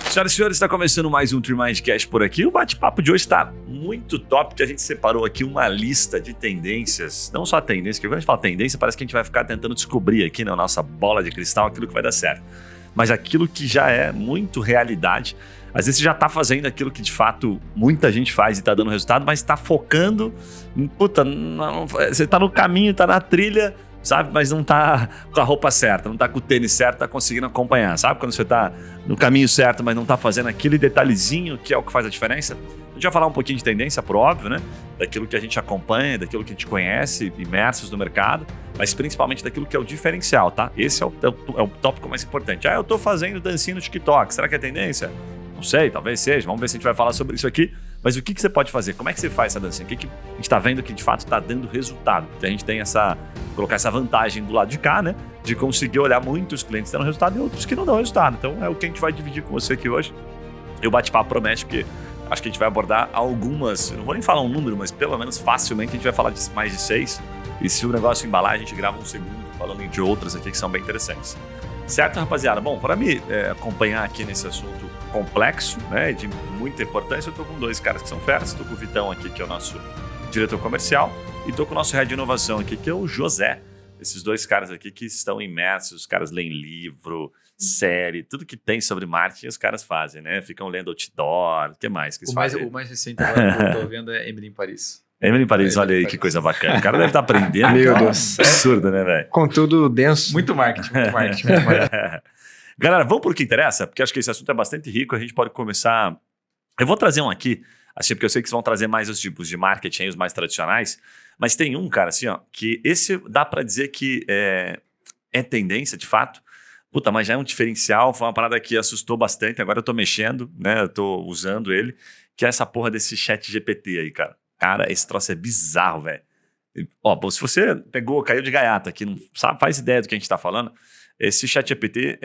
Senhoras e senhores, está começando mais um Tremindcast por aqui. O bate-papo de hoje está muito top, porque a gente separou aqui uma lista de tendências. Não só tendência, porque quando a gente fala tendência, parece que a gente vai ficar tentando descobrir aqui na nossa bola de cristal aquilo que vai dar certo. Mas aquilo que já é muito realidade. Às vezes você já está fazendo aquilo que de fato muita gente faz e está dando resultado, mas está focando em, você está no caminho, está na trilha, sabe? Mas não tá com a roupa certa, não tá com o tênis certo, tá conseguindo acompanhar. Sabe quando você tá no caminho certo, mas não tá fazendo aquele detalhezinho que é o que faz a diferença? A gente vai falar um pouquinho de tendência, por óbvio, né? Daquilo que a gente acompanha, daquilo que a gente conhece, imersos no mercado, mas principalmente daquilo que é o diferencial, tá? Esse é o tópico mais importante. Eu tô fazendo dancinha no TikTok, será que é tendência? Não sei, talvez seja. Vamos ver se a gente vai falar sobre isso aqui. Mas o que você pode fazer? Como é que você faz essa dancinha? O que a gente está vendo que de fato está dando resultado? Que a gente tem colocar essa vantagem do lado de cá, né? De conseguir olhar muitos clientes dando resultado e outros que não dão resultado. Então é o que a gente vai dividir com você aqui hoje. E o bate-papo promete, porque acho que a gente vai abordar algumas, não vou nem falar um número, mas pelo menos facilmente a gente vai falar de mais de 6. E se o negócio embalar, a gente grava um segundo falando de outras aqui que são bem interessantes. Certo, rapaziada? Bom, para me acompanhar aqui nesse assunto complexo, né, de muita importância, eu tô com dois caras que são feras. Tô com o Vitão aqui, que é o nosso diretor comercial, e tô com o nosso head de inovação aqui, que é o José. Esses dois caras aqui que estão imersos, os caras leem livro, série, tudo que tem sobre marketing os caras fazem, né? Ficam lendo outdoor, o que mais que eles fazem? O mais recente agora que eu tô vendo é Emily em Paris. Emily em Paris, olha aí que coisa bacana. O cara deve estar aprendendo. Meu Deus. Absurdo, né, velho? Conteúdo denso. Muito marketing. Galera, vamos pro que interessa, porque acho que esse assunto é bastante rico, a gente pode começar... Eu vou trazer um aqui, assim, porque eu sei que vocês vão trazer mais os tipos de marketing, os mais tradicionais, mas tem um, cara, assim, ó, que esse dá pra dizer que é tendência, de fato. Puta, mas já é um diferencial, foi uma parada que assustou bastante, agora eu tô mexendo, né, eu tô usando ele, que é essa porra desse chat GPT aí, cara. Cara, esse troço é bizarro, velho. Ó, se você caiu de gaiata aqui, não sabe, faz ideia do que a gente tá falando, esse ChatGPT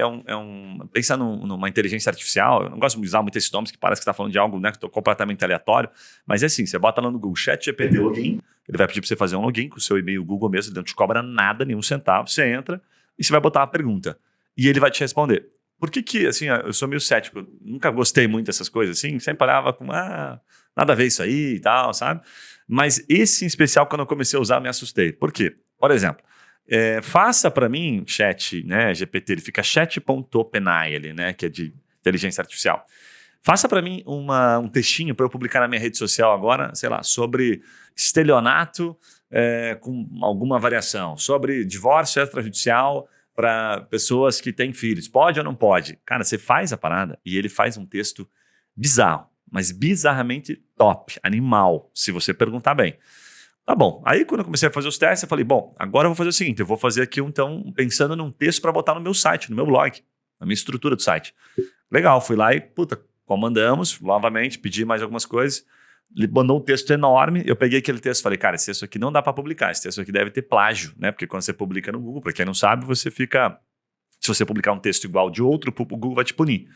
pensa numa inteligência artificial. Eu não gosto de usar muito esses nomes, que parece que está falando de algo, né, que completamente aleatório, mas é assim, você bota lá no Google ChatGPT login, ele vai pedir para você fazer um login com o seu e-mail Google mesmo, ele não te cobra nada, nenhum centavo, você entra e você vai botar uma pergunta e ele vai te responder. Por que assim, eu sou meio cético, nunca gostei muito dessas coisas assim, sempre parava com, nada a ver isso aí e tal, sabe? Mas esse em especial, quando eu comecei a usar, me assustei. Por quê? Por exemplo, faça para mim, chat, né, GPT, ele fica chat.openai, ali, né, que é de inteligência artificial. Faça para mim um textinho para eu publicar na minha rede social agora, sei lá, sobre estelionato com alguma variação, sobre divórcio extrajudicial para pessoas que têm filhos. Pode ou não pode? Cara, você faz a parada e ele faz um texto bizarro, mas bizarramente top, animal, se você perguntar bem. Tá bom, aí quando eu comecei a fazer os testes, eu falei, bom, agora eu vou fazer o seguinte, eu vou fazer aqui, então, pensando num texto para botar no meu site, no meu blog, na minha estrutura do site. Legal, fui lá e, comandamos, novamente, pedi mais algumas coisas, ele mandou um texto enorme, eu peguei aquele texto e falei, cara, esse texto aqui não dá para publicar, esse texto aqui deve ter plágio, né, porque quando você publica no Google, para quem não sabe, se você publicar um texto igual de outro, o Google vai te punir.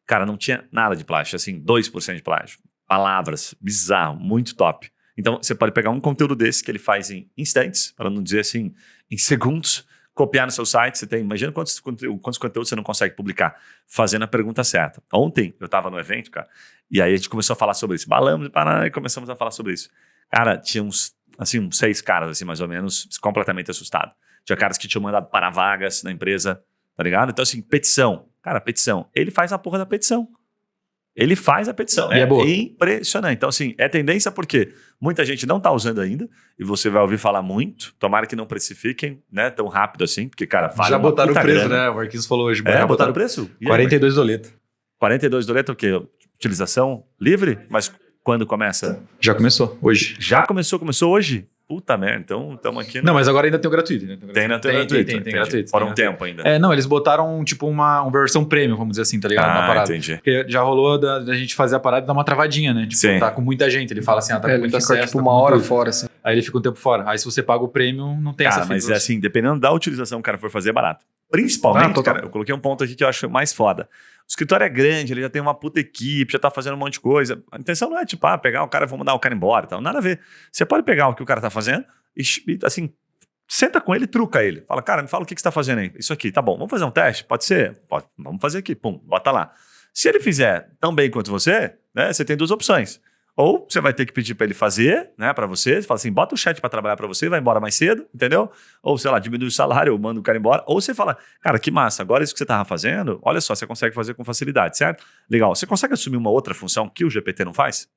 Cara, não tinha nada de plágio, assim, 2% de plágio, palavras, bizarro, muito top. Então, você pode pegar um conteúdo desse que ele faz em instantes, para não dizer assim, em segundos, copiar no seu site. Você tem, imagina quantos conteúdos você não consegue publicar, fazendo a pergunta certa. Ontem, eu estava no evento, cara, e aí a gente começou a falar sobre isso. Balamos e começamos a falar sobre isso. Cara, tinha uns 6 caras, assim, mais ou menos, completamente assustados. Tinha caras que tinham mandado para vagas na empresa, tá ligado? Então, assim, petição. Cara, petição. Ele faz a porra da petição. Ele faz a petição. É impressionante. Então, assim, é tendência porque muita gente não está usando ainda e você vai ouvir falar muito. Tomara que não precifiquem, né, tão rápido assim, porque, cara, já botaram o preço, grana, né? O Marquinhos falou hoje. Botaram o preço? 42 doletas. 42 doletas o quê? Utilização livre? Mas quando começa? Já começou, hoje. Já começou hoje? Puta merda, então estamos aqui... Não, mas agora ainda tem o gratuito, né? Tem gratuito. Fora um tempo ainda. Não, eles botaram tipo uma versão premium, vamos dizer assim, tá ligado? Na parada. Entendi. Porque já rolou da gente fazer a parada e dar uma travadinha, né? Tipo, sim. Tá com muita gente. Ele fala assim, tá com muito acesso. Ele fica tipo uma hora fora, assim. Aí ele fica um tempo fora. Aí se você paga o premium, não tem essa fita. Mas é assim, dependendo da utilização que o cara for fazer, é barato. Principalmente, cara, eu coloquei um ponto aqui que eu acho mais foda. O escritório é grande, ele já tem uma puta equipe, já tá fazendo um monte de coisa. A intenção não é, tipo, pegar o cara e vou mandar o cara embora e tal. Nada a ver. Você pode pegar o que o cara tá fazendo e assim, senta com ele, truca ele. Fala, cara, me fala o que você tá fazendo aí. Isso aqui, tá bom. Vamos fazer um teste? Pode ser? Pode. Vamos fazer aqui. Pum, bota lá. Se ele fizer tão bem quanto você, né, você tem duas opções. Ou você vai ter que pedir para ele fazer, né, para você fala assim, bota o chat para trabalhar para você, vai embora mais cedo, entendeu? Ou, sei lá, diminui o salário, ou manda o cara embora. Ou você fala, cara, que massa, agora isso que você estava fazendo, olha só, você consegue fazer com facilidade, certo? Legal. Você consegue assumir uma outra função que o GPT não faz?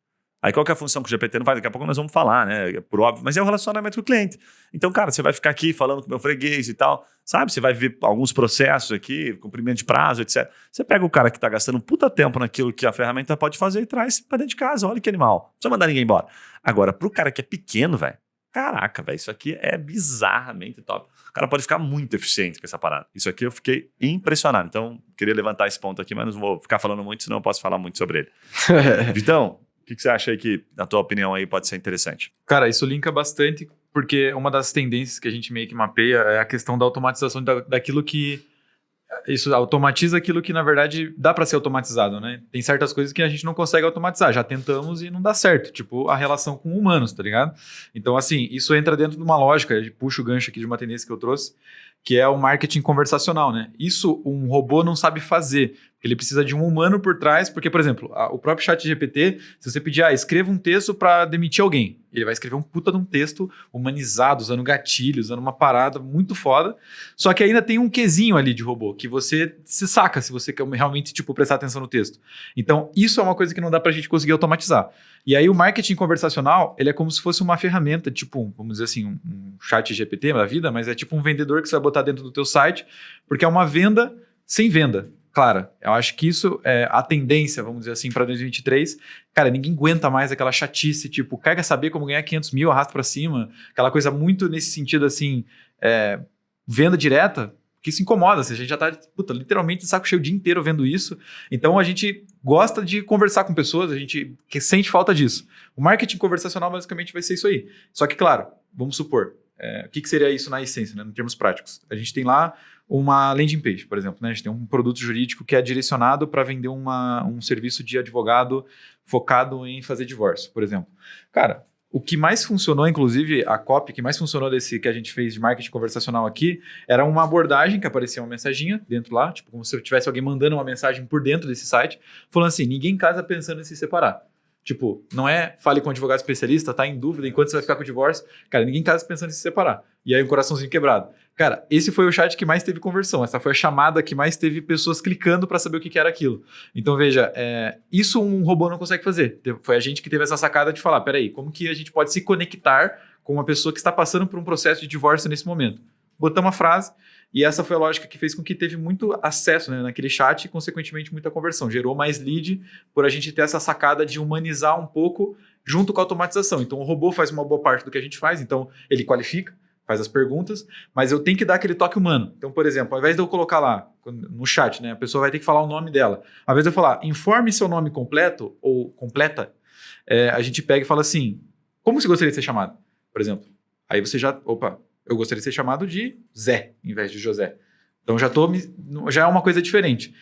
Aí qual que é a função que o GPT não faz? Daqui a pouco nós vamos falar, né? Por óbvio, mas é o relacionamento com o cliente. Então, cara, você vai ficar aqui falando com o meu freguês e tal, sabe? Você vai ver alguns processos aqui, cumprimento de prazo, etc. Você pega o cara que está gastando um puta tempo naquilo que a ferramenta pode fazer e traz para dentro de casa. Olha que animal. Não precisa mandar ninguém embora. Agora, pro cara que é pequeno, velho, caraca, velho, isso aqui é bizarramente top. O cara pode ficar muito eficiente com essa parada. Isso aqui eu fiquei impressionado. Então, queria levantar esse ponto aqui, mas não vou ficar falando muito, senão eu posso falar muito sobre ele. Vitão, o que você acha aí que, na tua opinião, aí pode ser interessante? Cara, isso linka bastante, porque uma das tendências que a gente meio que mapeia é a questão da automatização daquilo que... Isso automatiza aquilo que, na verdade, dá para ser automatizado, né? Tem certas coisas que a gente não consegue automatizar. Já tentamos e não dá certo. Tipo, a relação com humanos, tá ligado? Então, assim, isso entra dentro de uma lógica. A gente puxa o gancho aqui de uma tendência que eu trouxe, que é o marketing conversacional, né? Isso um robô não sabe fazer. Ele precisa de um humano por trás, porque, por exemplo, o próprio chat GPT, se você pedir, escreva um texto para demitir alguém, ele vai escrever um puta de um texto humanizado, usando gatilhos, usando uma parada muito foda, só que ainda tem um quesinho ali de robô, que você se saca se você quer realmente, tipo, prestar atenção no texto. Então, isso é uma coisa que não dá pra gente conseguir automatizar. E aí, o marketing conversacional, ele é como se fosse uma ferramenta, tipo, vamos dizer assim, um chat GPT da vida, mas é tipo um vendedor que você vai botar dentro do teu site, porque é uma venda sem venda. Claro, eu acho que isso é a tendência, vamos dizer assim, para 2023. Cara, ninguém aguenta mais aquela chatice, tipo, quer saber como ganhar 500 mil, arrasta para cima. Aquela coisa muito nesse sentido, assim, venda direta, que se incomoda. Assim, a gente já tá, literalmente de saco cheio o dia inteiro vendo isso. Então, a gente gosta de conversar com pessoas, a gente sente falta disso. O marketing conversacional, basicamente, vai ser isso aí. Só que, claro, vamos supor, o que seria isso na essência, né, em termos práticos? A gente tem lá uma landing page, por exemplo, né? A gente tem um produto jurídico que é direcionado para vender um serviço de advogado focado em fazer divórcio, por exemplo. Cara, o que mais funcionou, inclusive a copy que mais funcionou desse que a gente fez de marketing conversacional aqui, era uma abordagem que aparecia uma mensaginha dentro lá, tipo como se tivesse alguém mandando uma mensagem por dentro desse site, falando assim, ninguém casa pensando em se separar. Tipo, não é fale com um advogado especialista, tá em dúvida enquanto você vai ficar com o divórcio. Cara, ninguém casa pensando em se separar. E aí um coraçãozinho quebrado. Cara, esse foi o chat que mais teve conversão. Essa foi a chamada que mais teve pessoas clicando para saber o que era aquilo. Então, veja, isso um robô não consegue fazer. Foi a gente que teve essa sacada de falar, peraí, como que a gente pode se conectar com uma pessoa que está passando por um processo de divórcio nesse momento? Botamos a frase e essa foi a lógica que fez com que teve muito acesso, né, naquele chat e, consequentemente, muita conversão. Gerou mais lead por a gente ter essa sacada de humanizar um pouco junto com a automatização. Então, o robô faz uma boa parte do que a gente faz, então ele qualifica, faz as perguntas, mas eu tenho que dar aquele toque humano. Então, por exemplo, ao invés de eu colocar lá no chat, né, a pessoa vai ter que falar o nome dela. Ao invés de eu falar, informe seu nome completo ou completa, a gente pega e fala assim, como você gostaria de ser chamado? Por exemplo, aí você já, eu gostaria de ser chamado de Zé, em vez de José. Então já é uma coisa diferente.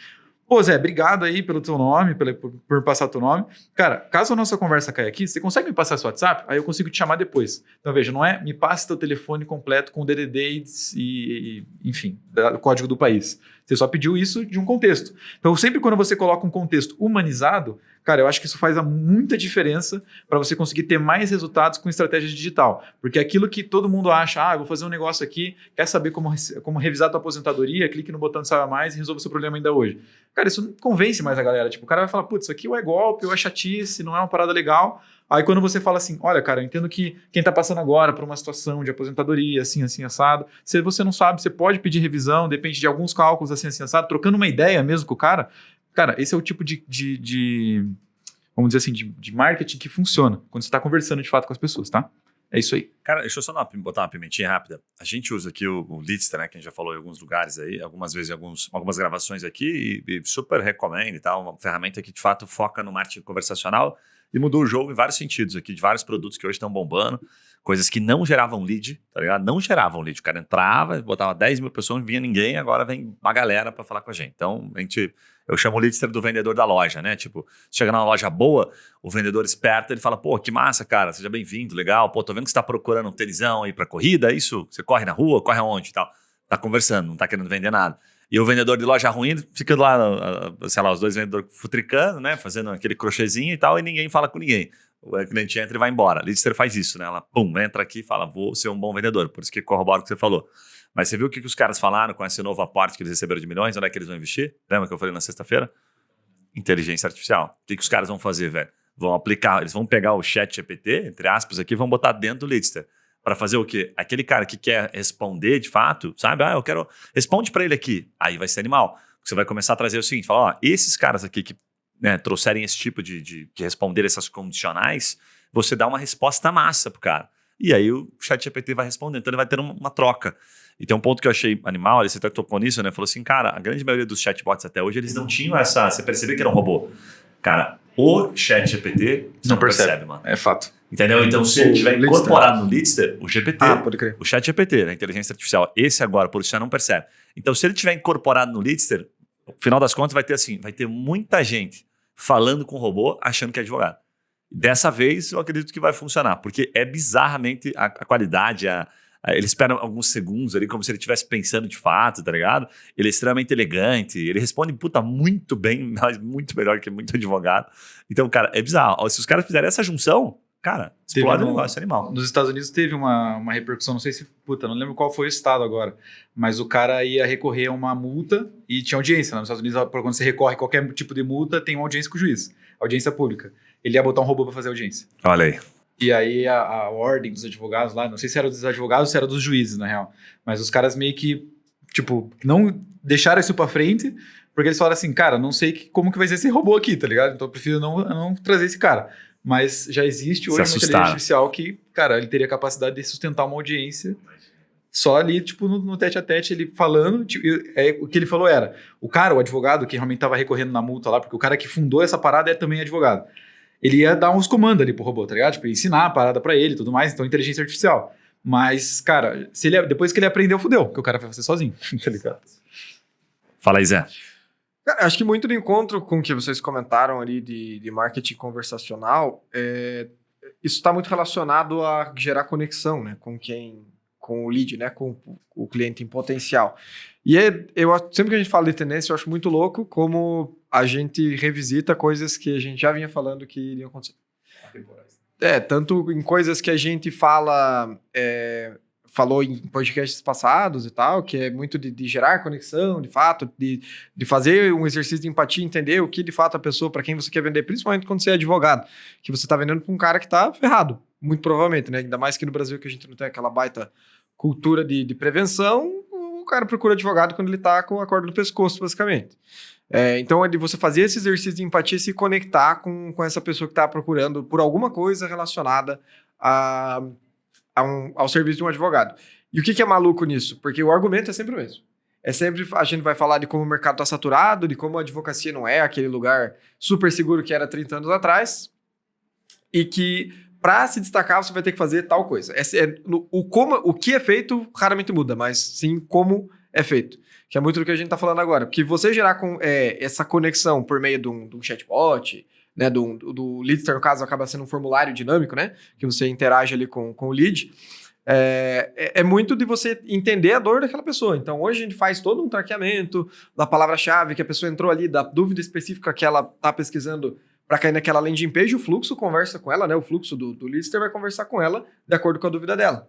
Pô, Zé, obrigado aí pelo teu nome, por passar teu nome. Cara, caso a nossa conversa caia aqui, você consegue me passar seu WhatsApp? Aí eu consigo te chamar depois. Então, veja, não é me passe teu telefone completo com o DDD e enfim, o código do país. Você só pediu isso de um contexto. Então, sempre quando você coloca um contexto humanizado, cara, eu acho que isso faz muita diferença para você conseguir ter mais resultados com estratégia digital. Porque aquilo que todo mundo acha, eu vou fazer um negócio aqui, quer saber como revisar tua aposentadoria, clique no botão de Saiba Mais e resolva o seu problema ainda hoje. Cara, isso não convence mais a galera. Tipo, o cara vai falar, putz, isso aqui ou é golpe, ou é chatice, não é uma parada legal. Aí quando você fala assim, olha, cara, eu entendo que quem está passando agora por uma situação de aposentadoria, assim, assado, se você não sabe, você pode pedir revisão, depende de alguns cálculos, assim, assado, trocando uma ideia mesmo com o cara. Cara, esse é o tipo de vamos dizer assim, de marketing que funciona quando você está conversando de fato com as pessoas, tá? É isso aí. Cara, deixa eu só botar uma pimentinha rápida. A gente usa aqui o Lidster, né, que a gente já falou em alguns lugares aí, algumas vezes em algumas gravações aqui, e super recomendo e tal, uma ferramenta que de fato foca no marketing conversacional e mudou o jogo em vários sentidos aqui, de vários produtos que hoje estão bombando, coisas que não geravam lead, tá ligado? Não geravam lead. O cara entrava, botava 10 mil pessoas, não vinha ninguém, agora vem uma galera para falar com a gente. Então, eu chamo o Lidster do vendedor da loja, né? Tipo, chega numa loja boa, o vendedor esperto, ele fala, pô, que massa, cara, seja bem-vindo, legal, pô, tô vendo que você tá procurando um tênisão aí pra corrida, é isso? Você corre na rua, corre aonde e tal? Tá conversando, não tá querendo vender nada. E o vendedor de loja ruim fica lá, sei lá, os dois vendedores futricando, né? Fazendo aquele crochêzinho e tal, e ninguém fala com ninguém. O cliente entra e vai embora. A Leadster faz isso, né? Ela, pum, entra aqui e fala, vou ser um bom vendedor. Por isso que corrobora o que você falou. Mas você viu o que os caras falaram com esse novo aporte que eles receberam de milhões? Onde é que eles vão investir? Lembra que eu falei na sexta-feira? Inteligência artificial. O que os caras vão fazer, velho? Vão aplicar, eles vão pegar o chat GPT, entre aspas, aqui, e vão botar dentro do Leadster. Para fazer o quê? Aquele cara que quer responder de fato, sabe? Eu quero... Responde para ele aqui. Aí vai ser animal. Você vai começar a trazer o seguinte, falar, esses caras aqui que trouxerem esse tipo de responder essas condicionais, você dá uma resposta massa pro cara. E aí o chat GPT vai responder. Então ele vai ter uma troca. E tem um ponto que eu achei animal, você até tocou nisso, né? Falou assim, cara, a grande maioria dos chatbots até hoje, eles não tinham essa... Você percebeu que era um robô. Cara, o chat GPT não percebe, mano. É fato. Entendeu? Então, se ele tiver incorporado no Leadster, o GPT, pode crer. o chat GPT, a inteligência artificial, esse agora, por isso já não percebe. Então, se ele tiver incorporado no Leadster, no final das contas vai ter muita gente falando com o robô achando que é advogado. Dessa vez, eu acredito que vai funcionar, porque é bizarramente a qualidade, ele espera alguns segundos ali, como se ele estivesse pensando de fato, tá ligado? Ele é extremamente elegante, ele responde, muito bem, mas muito melhor que muito advogado. Então, cara, é bizarro. Se os caras fizerem essa junção, cara, explode o negócio animal. Nos Estados Unidos teve uma repercussão, não sei se, não lembro qual foi o estado agora, mas o cara ia recorrer a uma multa e tinha audiência. Nos Estados Unidos, quando você recorre a qualquer tipo de multa, tem uma audiência com o juiz, audiência pública. Ele ia botar um robô para fazer audiência. Olha aí. E aí a ordem dos advogados lá, não sei se era dos advogados ou se era dos juízes, na real, mas os caras meio que, não deixaram isso pra frente, porque eles falaram assim, cara, não sei como que vai ser esse robô aqui, tá ligado? Então eu prefiro não trazer esse cara. Mas já existe hoje uma inteligência artificial que, cara, ele teria capacidade de sustentar uma audiência só ali, no tete-a-tete, ele falando, o que ele falou era, o advogado que realmente tava recorrendo na multa lá, porque o cara que fundou essa parada é também advogado. Ele ia dar uns comandos ali pro robô, tá ligado? Ensinar a parada pra ele e tudo mais, então inteligência artificial. Mas, cara, depois que ele aprendeu, fudeu, porque o cara vai fazer sozinho, tá ligado? Fala aí, Zé. Cara, acho que muito de encontro com o que vocês comentaram ali de marketing conversacional, isso está muito relacionado a gerar conexão, né, com o lead, né, com o cliente em potencial. E sempre que a gente fala de tendência, eu acho muito louco como a gente revisita coisas que a gente já vinha falando que iriam acontecer. Tanto em coisas que a gente falou em podcasts passados e tal, que é muito de gerar conexão, de fato, de fazer um exercício de empatia, entender o que de fato a pessoa, para quem você quer vender, principalmente quando você é advogado, que você está vendendo para um cara que está ferrado, muito provavelmente, né? Ainda mais que no Brasil que a gente não tem aquela baita cultura de prevenção, o cara procura advogado quando ele está com a corda no pescoço, basicamente. Então, é de você fazer esse exercício de empatia e se conectar com essa pessoa que está procurando por alguma coisa relacionada ao serviço de um advogado. E o que é maluco nisso? Porque o argumento é sempre o mesmo. A gente vai falar de como o mercado está saturado, de como a advocacia não é aquele lugar super seguro que era 30 anos atrás, e que para se destacar você vai ter que fazer tal coisa. O que é feito raramente muda, mas sim como é feito. Que é muito do que a gente está falando agora. Porque você gerar essa conexão por meio de um chatbot, né, do Leadster, no caso, acaba sendo um formulário dinâmico, né, que você interage ali com o lead, é muito de você entender a dor daquela pessoa. Então, hoje a gente faz todo um traqueamento da palavra-chave que a pessoa entrou ali, da dúvida específica que ela está pesquisando para cair naquela landing page, o fluxo conversa com ela, né, o fluxo do Leadster vai conversar com ela de acordo com a dúvida dela.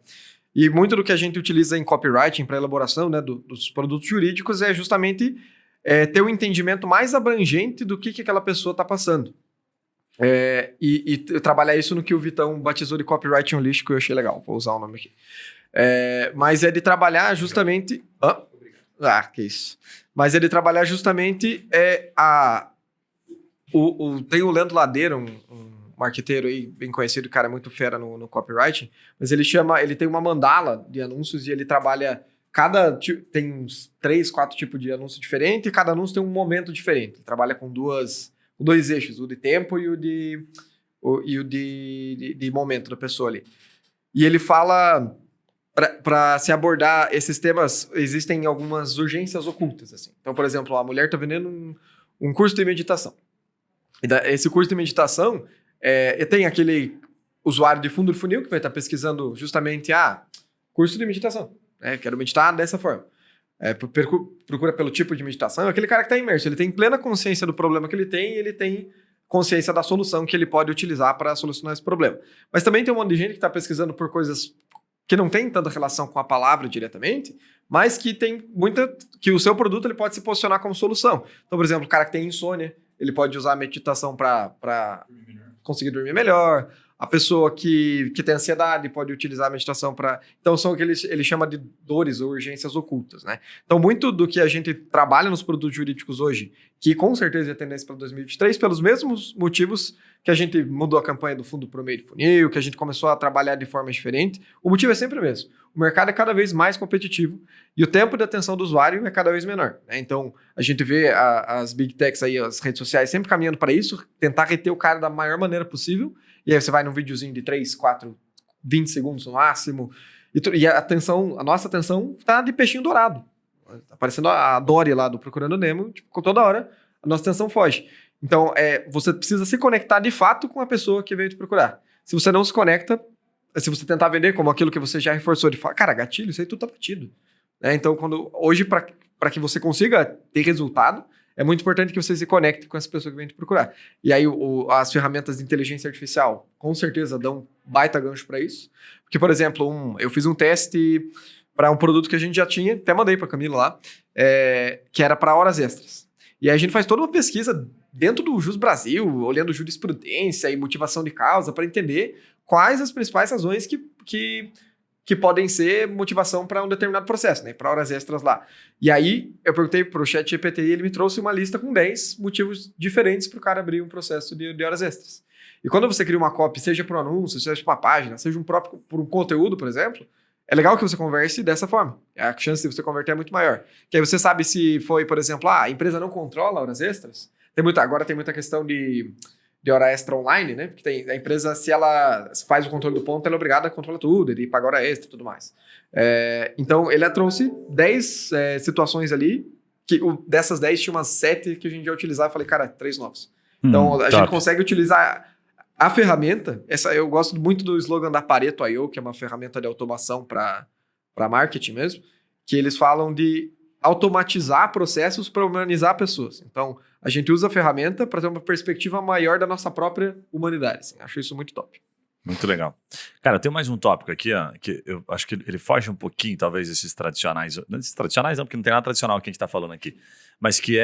E muito do que a gente utiliza em copywriting para elaboração, né, dos produtos jurídicos é justamente ter um entendimento mais abrangente do que aquela pessoa está passando. E trabalhar isso no que o Vitão batizou de copywriting um lixo, que eu achei legal, vou usar o nome aqui. Mas é de trabalhar justamente... que isso. Mas é de trabalhar justamente tem o Leandro Ladeira, um marqueteiro aí, bem conhecido, cara, muito fera no copywriting, mas ele tem uma mandala de anúncios e ele trabalha... Tem uns 3, 4 tipos de anúncio diferente e cada anúncio tem um momento diferente. Ele trabalha com dois eixos, o de tempo e o de momento da pessoa ali. E ele fala, para se abordar esses temas, existem algumas urgências ocultas, assim. Então, por exemplo, a mulher está vendendo um curso de meditação. Esse curso de meditação tem aquele usuário de fundo do funil que vai estar pesquisando justamente curso de meditação. Quero meditar dessa forma. procura pelo tipo de meditação, é aquele cara que está imerso. Ele tem plena consciência do problema que ele tem e ele tem consciência da solução que ele pode utilizar para solucionar esse problema. Mas também tem um monte de gente que está pesquisando por coisas que não tem tanta relação com a palavra diretamente, mas que tem que o seu produto ele pode se posicionar como solução. Então, por exemplo, o cara que tem insônia, ele pode usar a meditação para conseguir dormir melhor. A pessoa que tem ansiedade pode utilizar a meditação para... Então, são o que ele chama de dores ou urgências ocultas, né? Então, muito do que a gente trabalha nos produtos jurídicos hoje, que com certeza é tendência para 2023, pelos mesmos motivos que a gente mudou a campanha do fundo pro meio de funil, que a gente começou a trabalhar de forma diferente, o motivo é sempre o mesmo. O mercado é cada vez mais competitivo e o tempo de atenção do usuário é cada vez menor, né? Então, a gente vê as big techs aí, as redes sociais sempre caminhando para isso, tentar reter o cara da maior maneira possível. E aí você vai num videozinho de 3, 4, 20 segundos no máximo. E a nossa atenção tá de peixinho dourado. Tá parecendo a Dory lá do Procurando Nemo, tipo, toda hora a nossa atenção foge. Então, você precisa se conectar de fato com a pessoa que veio te procurar. Se você não se conecta, se você tentar vender como aquilo que você já reforçou de falar, cara, gatilho, isso aí tudo tá batido. Né? Então, hoje, para que você consiga ter resultado, é muito importante que você se conecte com essa pessoa que vem te procurar. E aí, as ferramentas de inteligência artificial, com certeza, dão um baita gancho para isso. Porque, por exemplo, eu fiz um teste para um produto que a gente já tinha, até mandei para a Camila lá, que era para horas extras. E aí a gente faz toda uma pesquisa dentro do Jus Brasil, olhando jurisprudência e motivação de causa, para entender quais as principais razões que podem ser motivação para um determinado processo, né? Para horas extras lá. E aí, eu perguntei para o ChatGPT e ele me trouxe uma lista com 10 motivos diferentes para o cara abrir um processo de horas extras. E quando você cria uma copy, seja para um anúncio, seja para uma página, seja por um conteúdo, por exemplo, é legal que você converse dessa forma. A chance de você converter é muito maior. Que aí você sabe se foi, por exemplo, a empresa não controla horas extras. Agora tem muita questão de hora extra online, né? Porque a empresa, se ela faz o controle do ponto, ela é obrigada a controlar tudo, ele paga hora extra e tudo mais. Então, ele trouxe 10 situações ali, que dessas 10 tinha umas 7 que a gente ia utilizar. Eu falei, cara, 3 novos. Então, a gente consegue utilizar a ferramenta. Eu gosto muito do slogan da Pareto.io, que é uma ferramenta de automação para marketing mesmo, que eles falam de automatizar processos para humanizar pessoas. Então, a gente usa a ferramenta para ter uma perspectiva maior da nossa própria humanidade. Assim. Acho isso muito top. Muito legal. Cara, tem mais um tópico aqui, ó, que eu acho que ele foge um pouquinho, talvez, desses tradicionais. Não desses tradicionais não, porque não tem nada tradicional que a gente está falando aqui. Mas que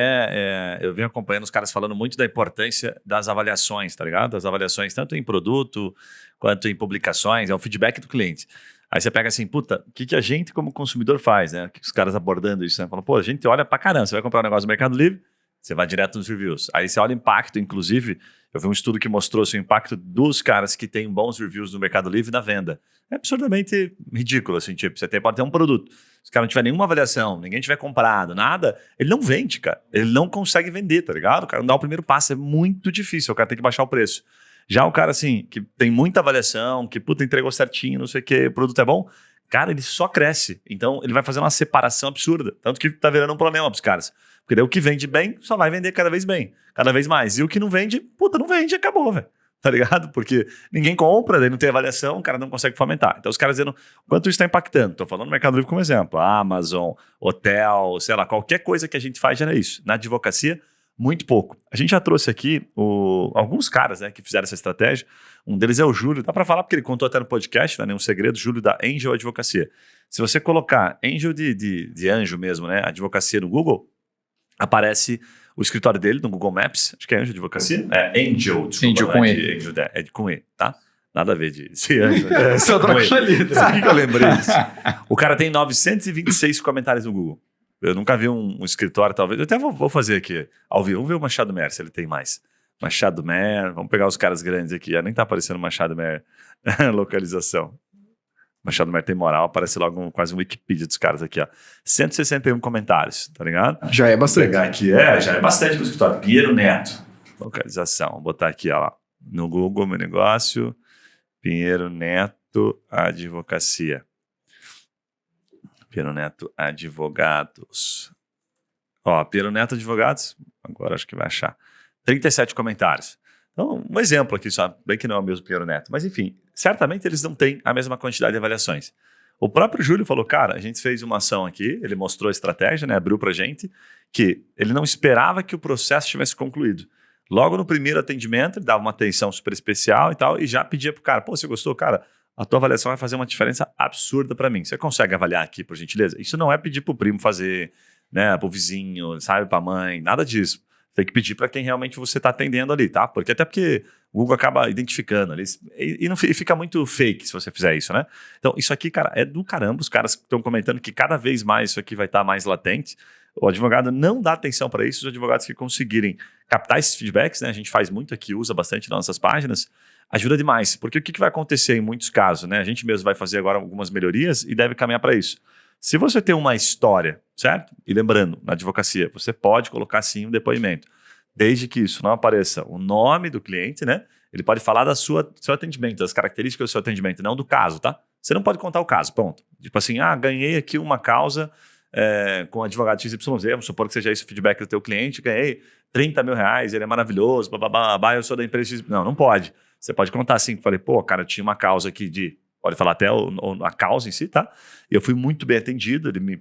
eu venho acompanhando os caras falando muito da importância das avaliações, tá ligado? Das avaliações tanto em produto quanto em publicações, é o feedback do cliente. Aí você pega assim, puta, o que a gente como consumidor faz, né? Que os caras abordando isso, né? Falam, pô, a gente olha pra caramba, você vai comprar um negócio no Mercado Livre, você vai direto nos reviews. Aí você olha o impacto, inclusive, eu vi um estudo que mostrou assim, o impacto dos caras que têm bons reviews no Mercado Livre na venda. É absurdamente ridículo, assim, tipo, pode ter um produto, se o cara não tiver nenhuma avaliação, ninguém tiver comprado, nada, ele não vende, cara. Ele não consegue vender, tá ligado? O cara não dá o primeiro passo, é muito difícil, o cara tem que baixar o preço. Já o cara, assim, que tem muita avaliação, que, puta, entregou certinho, não sei o que, o produto é bom, cara, ele só cresce. Então, ele vai fazer uma separação absurda. Tanto que tá virando um problema pros caras. Porque daí o que vende bem, só vai vender cada vez bem, cada vez mais. E o que não vende, puta, não vende, acabou, velho. Tá ligado? Porque ninguém compra, daí não tem avaliação, o cara não consegue fomentar. Então, os caras dizendo quanto isso está impactando. Tô falando no Mercado Livre como exemplo. Amazon, hotel, sei lá, qualquer coisa que a gente faz já era isso. Na advocacia, muito pouco. A gente já trouxe aqui alguns caras, né, que fizeram essa estratégia. Um deles é o Júlio. Dá para falar porque ele contou até no podcast, não é nenhum segredo. Júlio da Angel Advocacia. Se você colocar Angel de anjo mesmo, né, advocacia no Google, aparece o escritório dele no Google Maps. Acho que é Angel Advocacia. Angel, desculpa. Angel com E. Angel, com E, tá? Nada a ver de ser anjo. Só troca Isso aqui que eu lembrei disso. O cara tem 926 comentários no Google. Eu nunca vi um escritório, talvez. Eu até vou fazer aqui ao vivo. Vamos ver o Machado Mer, se ele tem mais. Machado Mer, vamos pegar os caras grandes aqui. Nem tá aparecendo Machado Mer localização. Machado Mer tem moral, aparece logo quase um Wikipedia dos caras aqui, ó. 161 comentários, tá ligado? Já é bastante. Vou pegar aqui, já é bastante pro escritório. Pinheiro Neto, localização. Vou botar aqui, ó, no Google, meu negócio. Pinheiro Neto, advocacia. Pinheiro Neto Advogados. Ó, Pinheiro Neto Advogados, agora acho que vai achar. 37 comentários. Então, um exemplo aqui, só bem que não é o mesmo Pinheiro Neto, mas enfim, certamente eles não têm a mesma quantidade de avaliações. O próprio Júlio falou, cara, a gente fez uma ação aqui, ele mostrou a estratégia, né, abriu pra gente, que ele não esperava que o processo tivesse concluído. Logo no primeiro atendimento, ele dava uma atenção super especial e tal, e já pedia pro cara, pô, você gostou? Cara, a tua avaliação vai fazer uma diferença absurda para mim. Você consegue avaliar aqui, por gentileza? Isso não é pedir pro primo fazer, né, pro vizinho, sabe, pra mãe, nada disso. Tem que pedir para quem realmente você está atendendo ali, tá? Até porque o Google acaba identificando ali e fica muito fake se você fizer isso, né? Então, isso aqui, cara, é do caramba. Os caras estão comentando que cada vez mais isso aqui vai estar mais latente. O advogado não dá atenção para isso. Os advogados que conseguirem captar esses feedbacks, né? A gente faz muito aqui, usa bastante nas nossas páginas, ajuda demais. Porque o que vai acontecer em muitos casos, né? A gente mesmo vai fazer agora algumas melhorias e deve caminhar para isso. Se você tem uma história, certo? E lembrando, na advocacia, você pode colocar sim um depoimento, desde que isso não apareça o nome do cliente, né? Ele pode falar do seu atendimento, das características do seu atendimento, não do caso, tá? Você não pode contar o caso, ponto. Tipo assim, ganhei aqui uma causa com o advogado XYZ, vamos supor que seja esse o feedback do teu cliente, ganhei 30 mil reais, ele é maravilhoso, babá, eu sou da empresa XYZ. Não pode. Você pode contar assim, falei, pô, cara, eu tinha uma causa aqui pode falar até a causa em si, tá? E eu fui muito bem atendido, ele me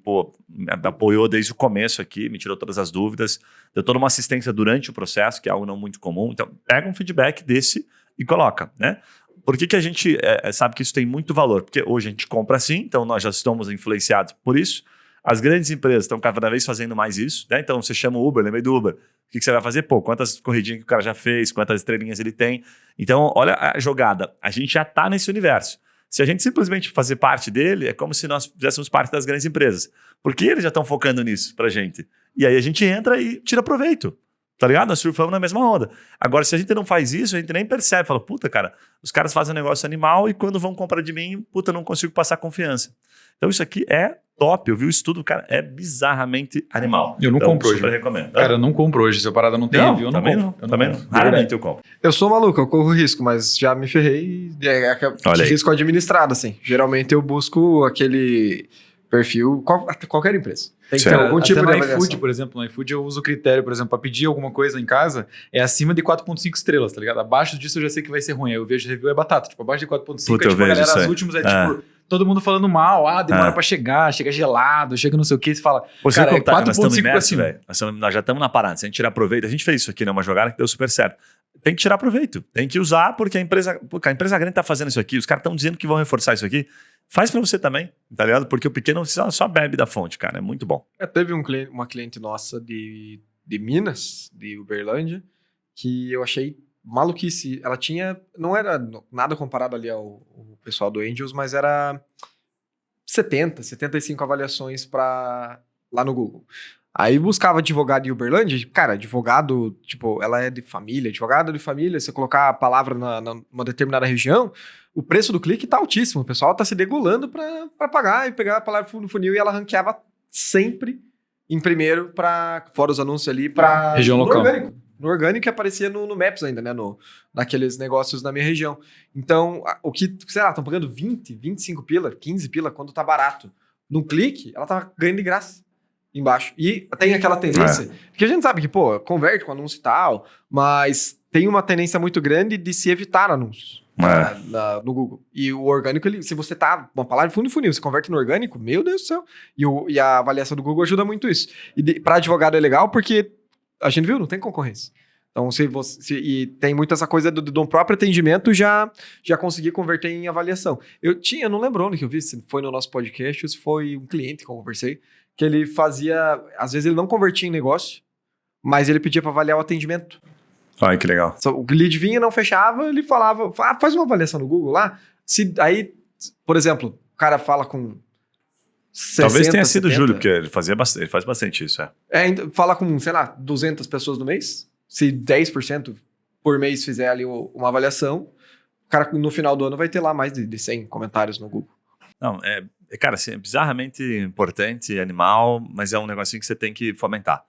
apoiou desde o começo aqui, me tirou todas as dúvidas, deu toda uma assistência durante o processo, que é algo não muito comum. Então, pega um feedback desse e coloca, né? Por que a gente sabe que isso tem muito valor? Porque hoje a gente compra assim, então nós já estamos influenciados por isso. As grandes empresas estão cada vez fazendo mais isso, né? Então, você chama o Uber, lembrei do Uber. O que você vai fazer? Pô, quantas corridinhas que o cara já fez, quantas estrelinhas ele tem. Então, olha a jogada. A gente já está nesse universo. Se a gente simplesmente fazer parte dele, é como se nós fizéssemos parte das grandes empresas. Porque eles já estão focando nisso pra gente. E aí a gente entra e tira proveito. Tá ligado? Nós surfamos na mesma onda. Agora, se a gente não faz isso, a gente nem percebe. Fala, puta, cara, os caras fazem um negócio animal e quando vão comprar de mim, puta, não consigo passar confiança. Então isso aqui é top. Eu vi o estudo, cara, é bizarramente animal. Eu não então, compro hoje. Super recomendo. Cara, eu não compro hoje. Se a parada não tem review, eu não compro. Também não. Raramente eu compro. Eu sou maluco, eu corro risco, mas já me ferrei. Olha aí. Risco administrado, assim. Geralmente eu busco aquele perfil, qualquer empresa. Tem que ter algum tipo de no avaliação. iFood, por exemplo, no iFood eu uso o critério, por exemplo, para pedir alguma coisa em casa, é acima de 4.5 estrelas, tá ligado? Abaixo disso eu já sei que vai ser ruim. Aí eu vejo review é batata. Tipo, abaixo de 4.5 é tipo, a galera, as últimas é tipo, todo mundo falando mal, demora pra chegar, chega gelado, chega não sei o que, você fala, cara, é 4.5 pra cima. Nós já estamos na parada, se a gente tirar proveito, a gente fez isso aqui, né, uma jogada que deu super certo. Tem que tirar proveito, tem que usar, porque a empresa grande tá fazendo isso aqui, os caras estão dizendo que vão reforçar isso aqui. Faz pra você também, tá ligado? Porque o pequeno só bebe da fonte, cara, é muito bom. Teve uma cliente nossa de Minas, de Uberlândia, que eu achei maluquice. Ela tinha, não era nada comparado ali ao pessoal do Angels, mas era 75 avaliações lá no Google. Aí buscava advogado de Uberlândia, cara, advogado, tipo, ela é de família, advogado de família, você colocar a palavra numa determinada região, o preço do clique tá altíssimo, o pessoal tá se degolando pra pagar e pegar a palavra no funil, e ela ranqueava sempre em primeiro, fora os anúncios ali, pra região local. No orgânico que aparecia no Maps ainda, né, naqueles negócios na minha região. Então, o que, sei lá, estão pagando 20, 25 pila, 15 pila, quando tá barato. No clique, ela tava ganhando de graça. Embaixo. E tem aquela tendência, que a gente sabe que, pô, converte com anúncio e tal, mas tem uma tendência muito grande de se evitar anúncios no Google. E o orgânico, se você tá, uma palavra de fundo e funil, você converte no orgânico, meu Deus do céu. E a avaliação do Google ajuda muito isso. E para advogado é legal porque, a gente viu, não tem concorrência. Então, e tem muito essa coisa do próprio atendimento já conseguir converter em avaliação. Eu não lembro onde que eu vi, se foi no nosso podcast ou se foi um cliente que eu conversei, que ele fazia, às vezes ele não convertia em negócio, mas ele pedia para avaliar o atendimento. Ai, que legal. O lead vinha, não fechava, ele falava, faz uma avaliação no Google lá. Aí, por exemplo, o cara fala com 60, talvez tenha sido o 70. Júlio, porque ele faz bastante isso, Fala com, sei lá, 200 pessoas no mês. Se 10% por mês fizer ali uma avaliação, o cara no final do ano vai ter lá mais de 100 comentários no Google. Não, cara, assim, é bizarramente importante, animal, mas é um negocinho que você tem que fomentar.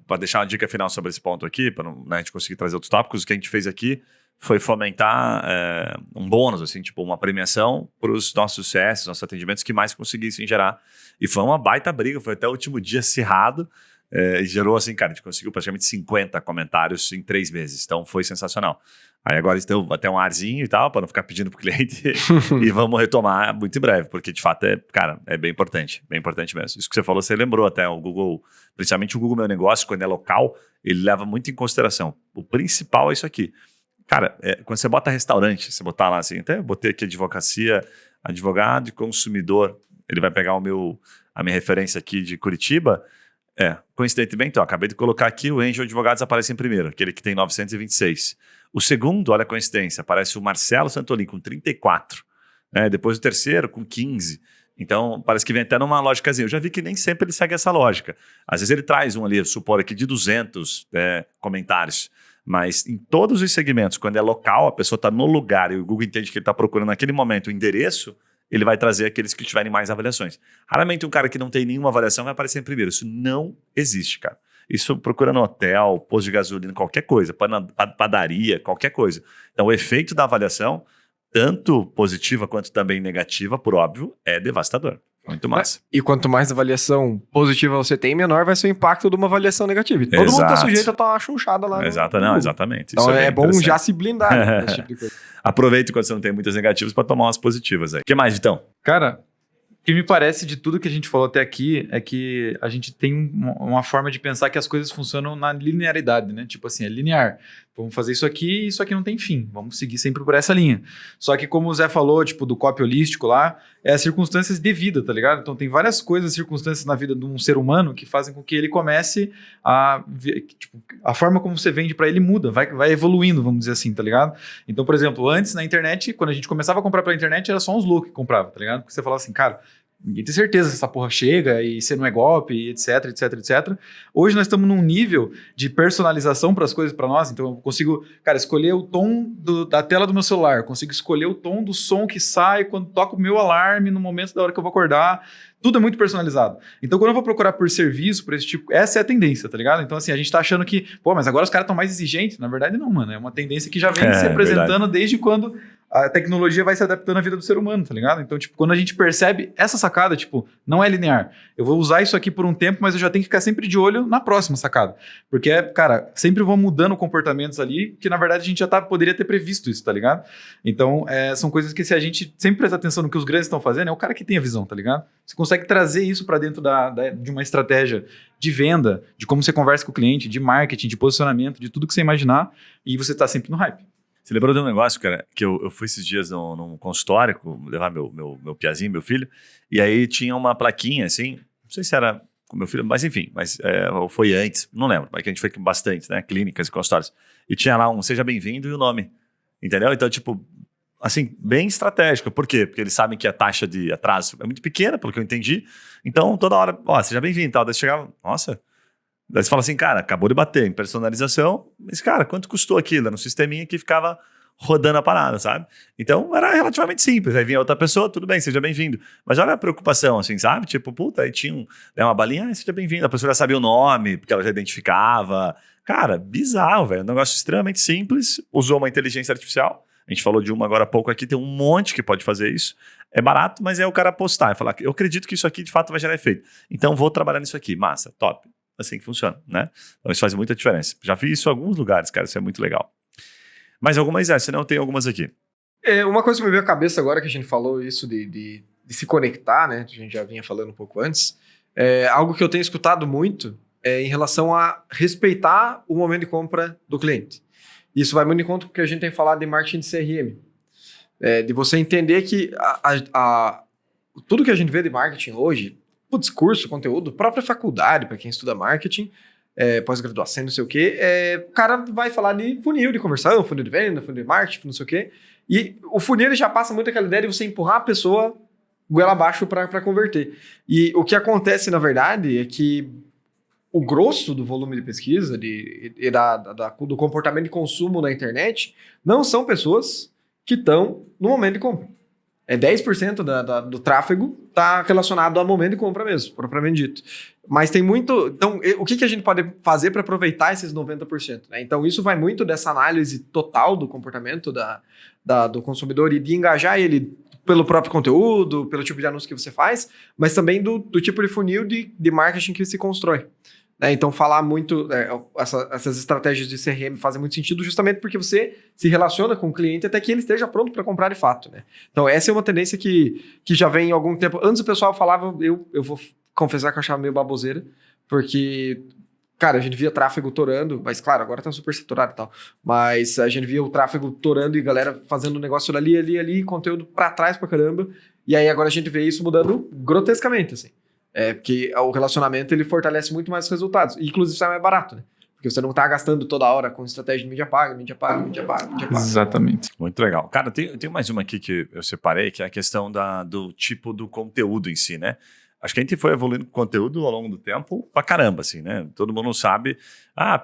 Para deixar uma dica final sobre esse ponto aqui, para a gente conseguir trazer outros tópicos, o que a gente fez aqui foi fomentar um bônus, assim, tipo uma premiação para os nossos CS, nossos atendimentos que mais conseguissem gerar. E foi uma baita briga, foi até o último dia acirrado, E gerou assim, cara, a gente conseguiu praticamente 50 comentários em 3 meses. Então foi sensacional. Aí agora estão até um arzinho e tal, para não ficar pedindo pro cliente. E vamos retomar muito em breve, porque de fato é bem importante mesmo. Isso que você falou, você lembrou até o Google, principalmente o Google Meu Negócio, quando é local, ele leva muito em consideração. O principal é isso aqui. Cara, quando você bota restaurante, você botar lá assim, até botei aqui advocacia, advogado e consumidor, ele vai pegar a minha referência aqui de Curitiba. Coincidentemente, acabei de colocar aqui o Angel Advogados aparece em primeiro, aquele que tem 926. O segundo, olha a coincidência, aparece o Marcelo Santolin com 34. Depois o terceiro com 15. Então, parece que vem até numa lógicazinha. Eu já vi que nem sempre ele segue essa lógica. Às vezes ele traz um ali, supor aqui de 200 comentários. Mas em todos os segmentos, quando é local, a pessoa está no lugar e o Google entende que ele está procurando naquele momento o endereço, ele vai trazer aqueles que tiverem mais avaliações. Raramente um cara que não tem nenhuma avaliação vai aparecer em primeiro. Isso não existe, cara. Isso procura no hotel, posto de gasolina, qualquer coisa, padaria, qualquer coisa. Então o efeito da avaliação, tanto positiva quanto também negativa, por óbvio, é devastador. Muito massa. E quanto mais avaliação positiva você tem, menor vai ser o impacto de uma avaliação negativa. E todo mundo tá sujeito a tomar uma chunchada lá. Exatamente. Então é bom já se blindar desse tipo de coisa. Aproveite quando você não tem muitas negativas para tomar umas positivas aí. O que mais, Vitão? Cara, o que me parece de tudo que a gente falou até aqui é que a gente tem uma forma de pensar que as coisas funcionam na linearidade, né? Tipo assim, é linear. Vamos fazer isso aqui e isso aqui não tem fim. Vamos seguir sempre por essa linha. Só que como o Zé falou, tipo, do copy holístico lá, é as circunstâncias de vida, tá ligado? Então tem várias coisas, circunstâncias na vida de um ser humano que fazem com que ele comece a... Tipo, a forma como você vende pra ele muda, vai evoluindo, vamos dizer assim, tá ligado? Então, por exemplo, antes na internet, quando a gente começava a comprar pela internet, era só uns loucos que compravam, tá ligado? Porque você falava assim, cara... Ninguém tem certeza se essa porra chega e se não é golpe, etc, etc, etc. Hoje nós estamos num nível de personalização para as coisas para nós, então eu consigo, cara, escolher o tom da tela do meu celular, consigo escolher o tom do som que sai quando toca o meu alarme no momento da hora que eu vou acordar. Tudo é muito personalizado. Então, quando eu vou procurar por serviço, por esse tipo, essa é a tendência, tá ligado? Então, assim, a gente tá achando que, mas agora os caras estão mais exigentes. Na verdade, não, mano. É uma tendência que já vem se apresentando desde quando a tecnologia vai se adaptando à vida do ser humano, tá ligado? Então, tipo, quando a gente percebe essa sacada, tipo, não é linear. Eu vou usar isso aqui por um tempo, mas eu já tenho que ficar sempre de olho na próxima sacada. Porque, cara, sempre vão mudando comportamentos ali que, na verdade, a gente já poderia ter previsto isso, tá ligado? Então, são coisas que se a gente sempre prestar atenção no que os grandes estão fazendo, é o cara que tem a visão, tá ligado? Você consegue trazer isso para dentro de uma estratégia de venda, de como você conversa com o cliente, de marketing, de posicionamento, de tudo que você imaginar, e você tá sempre no hype. Você lembrou de um negócio, cara, que eu fui esses dias num consultório, levar meu piazinho, meu filho, e aí tinha uma plaquinha, assim, não sei se era com meu filho, mas enfim, foi antes, não lembro, mas que a gente foi com bastante, né, clínicas e consultórios, e tinha lá um seja bem-vindo e o nome, entendeu? Então, tipo, assim, bem estratégico. Por quê? Porque eles sabem que a taxa de atraso é muito pequena, pelo que eu entendi, então toda hora, seja bem-vindo e tal, daí você chegava, nossa... Daí você fala assim, cara, acabou de bater em personalização, mas, cara, quanto custou aquilo? Era um sisteminha que ficava rodando a parada, sabe? Então, era relativamente simples. Aí vinha outra pessoa, tudo bem, seja bem-vindo. Mas olha a preocupação, assim, sabe? Tipo, puta, aí tinha uma balinha, seja bem-vindo. A pessoa já sabia o nome, porque ela já identificava. Cara, bizarro, velho. Um negócio extremamente simples. Usou uma inteligência artificial. A gente falou de uma agora há pouco aqui, tem um monte que pode fazer isso. É barato, mas é o cara postar e falar, eu acredito que isso aqui, de fato, vai gerar efeito. Então, vou trabalhar nisso aqui. Massa, top. Assim que funciona, né? Então isso faz muita diferença. Já vi isso em alguns lugares, cara, isso é muito legal. Mais algumas, senão eu tenho algumas aqui. Uma coisa que me veio à cabeça agora que a gente falou isso de se conectar, né? A gente já vinha falando um pouco antes. Algo que eu tenho escutado muito em relação a respeitar o momento de compra do cliente. Isso vai muito em conta com o que a gente tem falado de marketing de CRM. De você entender que tudo que a gente vê de marketing hoje, o discurso, conteúdo, própria faculdade, para quem estuda marketing, pós-graduação, não sei o quê, o cara vai falar de funil de conversão, funil de venda, funil de marketing, não sei o quê, e o funil ele já passa muito aquela ideia de você empurrar a pessoa goela abaixo para converter. E o que acontece, na verdade, é que o grosso do volume de pesquisa do comportamento de consumo na internet não são pessoas que estão no momento de compra. 10% do tráfego está relacionado ao momento de compra mesmo, propriamente dito. Mas tem muito... Então, o que a gente pode fazer para aproveitar esses 90%? Né? Então, isso vai muito dessa análise total do comportamento do consumidor e de engajar ele pelo próprio conteúdo, pelo tipo de anúncio que você faz, mas também do tipo de funil de marketing que se constrói. né? Então, falar muito, essas estratégias de CRM fazem muito sentido justamente porque você se relaciona com o cliente até que ele esteja pronto para comprar de fato, né? Então, essa é uma tendência que já vem há algum tempo. Antes o pessoal falava, eu vou confessar que eu achava meio baboseira, porque, cara, a gente via tráfego torando, mas claro, agora tá super saturado e tal, mas a gente via o tráfego torando e galera fazendo negócio ali, conteúdo para trás pra caramba, e aí agora a gente vê isso mudando grotescamente, assim. Porque o relacionamento, ele fortalece muito mais os resultados. E, inclusive, sai mais barato, né? Porque você não tá gastando toda hora com estratégia de mídia paga. Exatamente. Muito legal. Cara, tem mais uma aqui que eu separei, que é a questão do tipo do conteúdo em si, né? Acho que a gente foi evoluindo com conteúdo ao longo do tempo pra caramba, assim, né? Todo mundo sabe,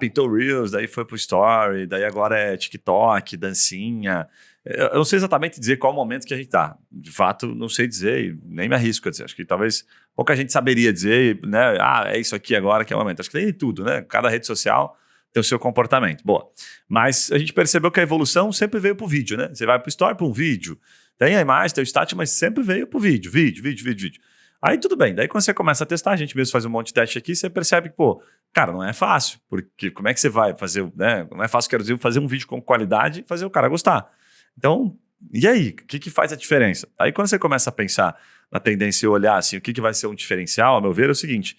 pintou Reels, daí foi pro Story, daí agora é TikTok, dancinha. Eu não sei exatamente dizer qual momento que a gente tá. De fato, não sei dizer e nem me arrisco a dizer. Acho que talvez pouca gente saberia dizer, né? É isso aqui agora que é o momento. Acho que tem tudo, né? Cada rede social tem o seu comportamento. Boa. Mas a gente percebeu que a evolução sempre veio pro vídeo, né? Você vai pro Story, para um vídeo. Tem a imagem, tem o stat, mas sempre veio pro vídeo. Aí tudo bem. Daí quando você começa a testar, a gente mesmo faz um monte de teste aqui, você percebe que, pô, cara, não é fácil. Porque como é que você vai fazer, né? Não é fácil, quero dizer, fazer um vídeo com qualidade e fazer o cara gostar. Então, e aí? O que faz a diferença? Aí quando você começa a pensar na tendência e olhar assim, o que vai ser um diferencial, a meu ver, é o seguinte,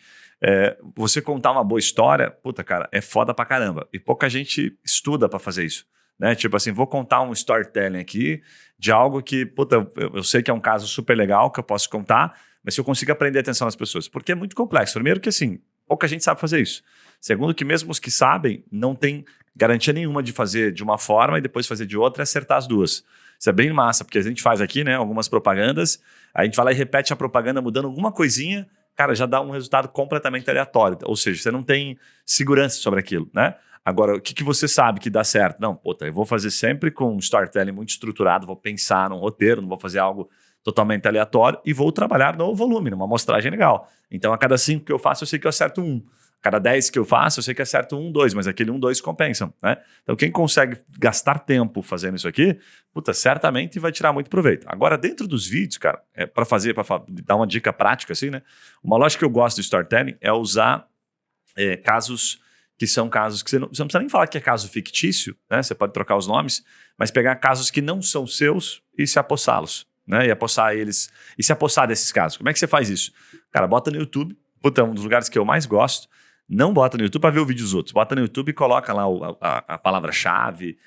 você contar uma boa história, puta, cara, é foda pra caramba. E pouca gente estuda pra fazer isso. Né? Tipo assim, vou contar um storytelling aqui de algo que, puta, eu sei que é um caso super legal que eu posso contar, mas se eu consigo aprender a atenção das pessoas. Porque é muito complexo. Primeiro que assim, pouca gente sabe fazer isso. Segundo que mesmo os que sabem, não tem garantia nenhuma de fazer de uma forma e depois fazer de outra e acertar as duas. Isso é bem massa, porque a gente faz aqui, né, algumas propagandas, a gente vai lá e repete a propaganda mudando alguma coisinha, cara, já dá um resultado completamente aleatório. Ou seja, você não tem segurança sobre aquilo, né? Agora, o que você sabe que dá certo? Não, puta, eu vou fazer sempre com um storytelling muito estruturado, vou pensar num roteiro, não vou fazer algo totalmente aleatório e vou trabalhar no volume, numa amostragem legal. Então, a cada 5 que eu faço, eu sei que eu acerto 1. A cada 10 que eu faço, eu sei que acerto 1, 2, mas aquele 1, 2 compensam, né? Então, quem consegue gastar tempo fazendo isso aqui, puta, certamente vai tirar muito proveito. Agora, dentro dos vídeos, cara, para dar uma dica prática assim, né? Uma lógica que eu gosto do storytelling é usar casos que são casos que você não precisa nem falar que é caso fictício, né? Você pode trocar os nomes, mas pegar casos que não são seus e se apossá-los, né? E apossar eles, e se apossar desses casos. Como é que você faz isso? Cara, bota no YouTube, puta, é um dos lugares que eu mais gosto. Não bota no YouTube para ver o vídeo dos outros. Bota no YouTube e coloca lá a palavra-chave,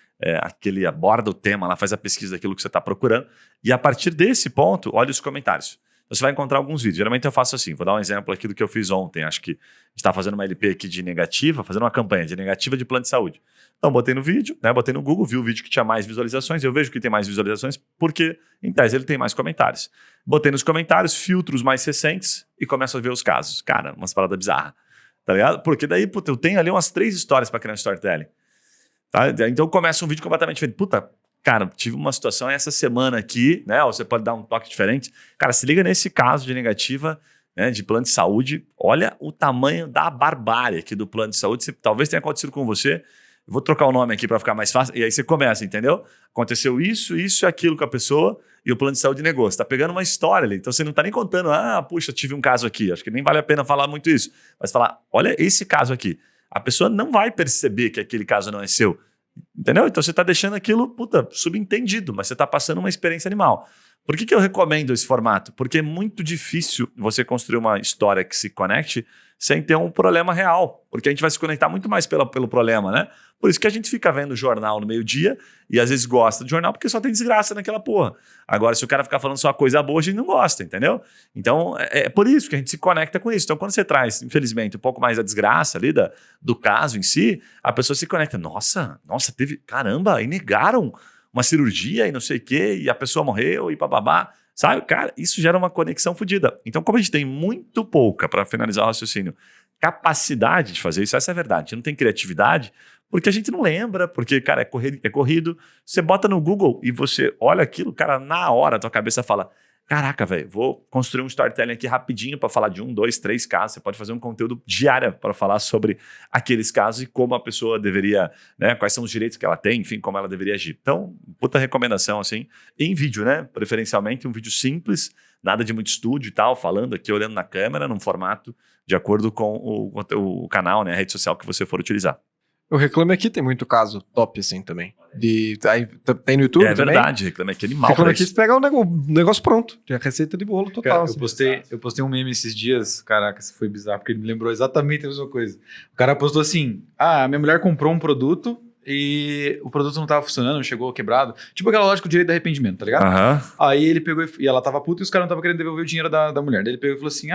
aborda o tema lá, faz a pesquisa daquilo que você está procurando. E a partir desse ponto, olha os comentários. Você vai encontrar alguns vídeos. Geralmente eu faço assim, vou dar um exemplo aqui do que eu fiz ontem. Acho que a gente está fazendo uma LP aqui de negativa, fazendo uma campanha de negativa de plano de saúde. Então botei no vídeo, né? Botei no Google, vi o vídeo que tinha mais visualizações. Eu vejo que tem mais visualizações porque, em tese, ele tem mais comentários. Botei nos comentários, filtros mais recentes e começo a ver os casos. Cara, umas paradas bizarras. Tá ligado? Porque daí, puta, eu tenho ali umas 3 histórias para criar um storytelling. Tá? Então começa um vídeo completamente diferente. Puta, cara, tive uma situação essa semana aqui, né? Ou você pode dar um toque diferente. Cara, se liga nesse caso de negativa, né, de plano de saúde. Olha o tamanho da barbárie aqui do plano de saúde. Talvez tenha acontecido com você. Eu vou trocar o nome aqui para ficar mais fácil. E aí você começa, entendeu? Aconteceu isso e aquilo com a pessoa e o plano de saúde negou. Você está pegando uma história ali. Então você não está nem contando, puxa, tive um caso aqui. Acho que nem vale a pena falar muito isso. Mas falar, olha esse caso aqui. A pessoa não vai perceber que aquele caso não é seu. Entendeu? Então você está deixando aquilo, puta, subentendido, mas você está passando uma experiência animal. Por que eu recomendo esse formato? Porque é muito difícil você construir uma história que se conecte sem ter um problema real. Porque a gente vai se conectar muito mais pelo problema, né? Por isso que a gente fica vendo jornal no meio-dia e às vezes gosta de jornal porque só tem desgraça naquela porra. Agora, se o cara ficar falando só coisa boa, a gente não gosta, entendeu? Então, é por isso que a gente se conecta com isso. Então, quando você traz, infelizmente, um pouco mais da desgraça ali, do caso em si, a pessoa se conecta. Nossa, teve... Caramba, e negaram uma cirurgia e não sei o quê, e a pessoa morreu e bababá. Sabe? Cara, isso gera uma conexão fodida. Então, como a gente tem muito pouca, para finalizar o raciocínio, capacidade de fazer isso, essa é a verdade. A gente não tem criatividade, porque a gente não lembra, porque, cara, é corrido. Você bota no Google e você olha aquilo, cara, na hora a tua cabeça fala, caraca, velho, vou construir um storytelling aqui rapidinho para falar de 1, 2, 3 casos. Você pode fazer um conteúdo diário para falar sobre aqueles casos e como a pessoa deveria, né, quais são os direitos que ela tem, enfim, como ela deveria agir. Então, puta recomendação, assim, em vídeo, né? Preferencialmente um vídeo simples, nada de muito estúdio e tal, falando aqui, olhando na câmera, num formato de acordo com o canal, né, a rede social que você for utilizar. O Reclame Aqui tem muito caso top, assim, também. Tem no YouTube também? É verdade, Reclame Aqui animal. Reclame Aqui, você pega um negócio pronto. De receita de bolo total. Cara, assim. eu postei um meme esses dias, caraca, isso foi bizarro, porque ele me lembrou exatamente a mesma coisa. O cara postou assim, minha mulher comprou um produto e o produto não tava funcionando, chegou quebrado. Tipo aquela lógica do direito de arrependimento, tá ligado? Aí ele pegou e ela tava puta e os caras não estavam querendo devolver o dinheiro da mulher. Daí ele pegou e falou assim,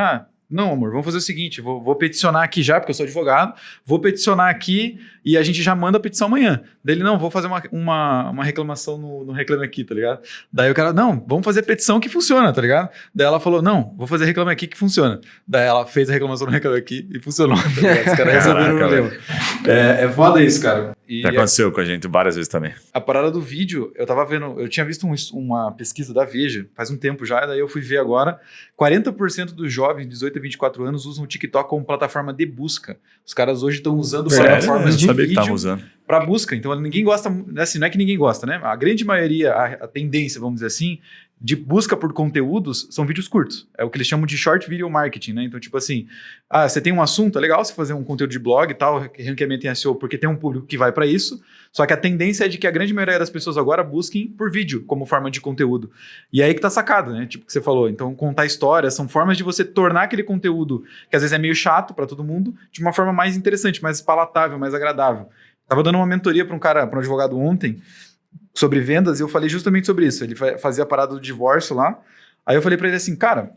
não, amor, vamos fazer o seguinte, vou peticionar aqui já, porque eu sou advogado, vou peticionar aqui e a gente já manda a petição amanhã. Daí ele, não, vou fazer uma reclamação no Reclame Aqui, tá ligado? Daí o cara, não, vamos fazer petição que funciona, tá ligado? Daí ela falou, não, vou fazer Reclame Aqui que funciona. Daí ela fez a reclamação no Reclame Aqui e funcionou, tá ligado? Os caras resolveram o problema. É foda isso, cara. Já aconteceu com a gente várias vezes também. A parada do vídeo, eu tava vendo, eu tinha visto uma pesquisa da Veja, faz um tempo já, e daí eu fui ver agora, 40% dos jovens de 18 a 24 anos usam o TikTok como plataforma de busca. Os caras hoje estão usando plataformas de vídeo para busca. Então ninguém gosta, assim, não é que ninguém gosta, né? A grande maioria, a tendência, vamos dizer assim, de busca por conteúdos são vídeos curtos. É o que eles chamam de short video marketing, né? Então, tipo assim, você tem um assunto, é legal você fazer um conteúdo de blog e tal, ranqueamento em SEO, porque tem um público que vai para isso. Só que a tendência é de que a grande maioria das pessoas agora busquem por vídeo como forma de conteúdo. E é aí que tá sacado, né? Tipo que você falou. Então, contar histórias são formas de você tornar aquele conteúdo, que às vezes é meio chato para todo mundo, de uma forma mais interessante, mais palatável, mais agradável. Tava dando uma mentoria para um advogado ontem, sobre vendas, e eu falei justamente sobre isso. Ele fazia a parada do divórcio lá. Aí eu falei pra ele assim, cara,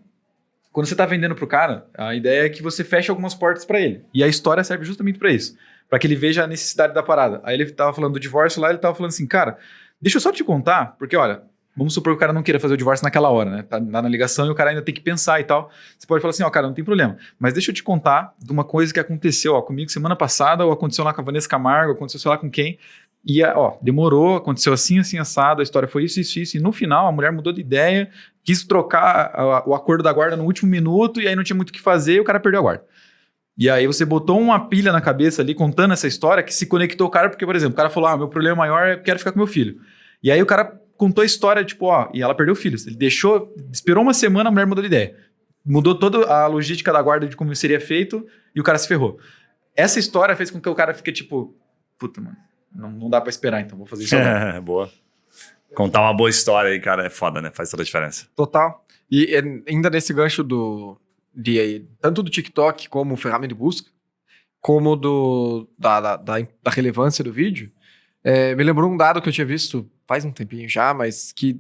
quando você tá vendendo pro cara, a ideia é que você feche algumas portas pra ele. E a história serve justamente pra isso. Pra que ele veja a necessidade da parada. Aí ele tava falando do divórcio lá, ele tava falando assim, cara, deixa eu só te contar, porque olha, vamos supor que o cara não queira fazer o divórcio naquela hora, né? Tá na ligação e o cara ainda tem que pensar e tal. Você pode falar assim, cara, não tem problema. Mas deixa eu te contar de uma coisa que aconteceu, comigo semana passada, ou aconteceu lá com a Vanessa Camargo, aconteceu sei lá com quem. E, demorou, aconteceu assim, assim, assado, a história foi isso, isso, isso. E no final, a mulher mudou de ideia, quis trocar o acordo da guarda no último minuto, e aí não tinha muito o que fazer, e o cara perdeu a guarda. E aí você botou uma pilha na cabeça ali, contando essa história, que se conectou o cara, porque, por exemplo, o cara falou, meu problema maior é que eu quero ficar com meu filho. E aí o cara contou a história, tipo, e ela perdeu o filho. Ele esperou uma semana, a mulher mudou de ideia. Mudou toda a logística da guarda de como seria feito, e o cara se ferrou. Essa história fez com que o cara fique, tipo, puta, mano. Não dá pra esperar, então vou fazer isso agora. Boa. Contar uma boa história aí, cara, é foda, né? Faz toda a diferença. Total. E ainda nesse gancho tanto do TikTok como ferramenta de busca, como da relevância do vídeo, me lembrou um dado que eu tinha visto faz um tempinho já, mas que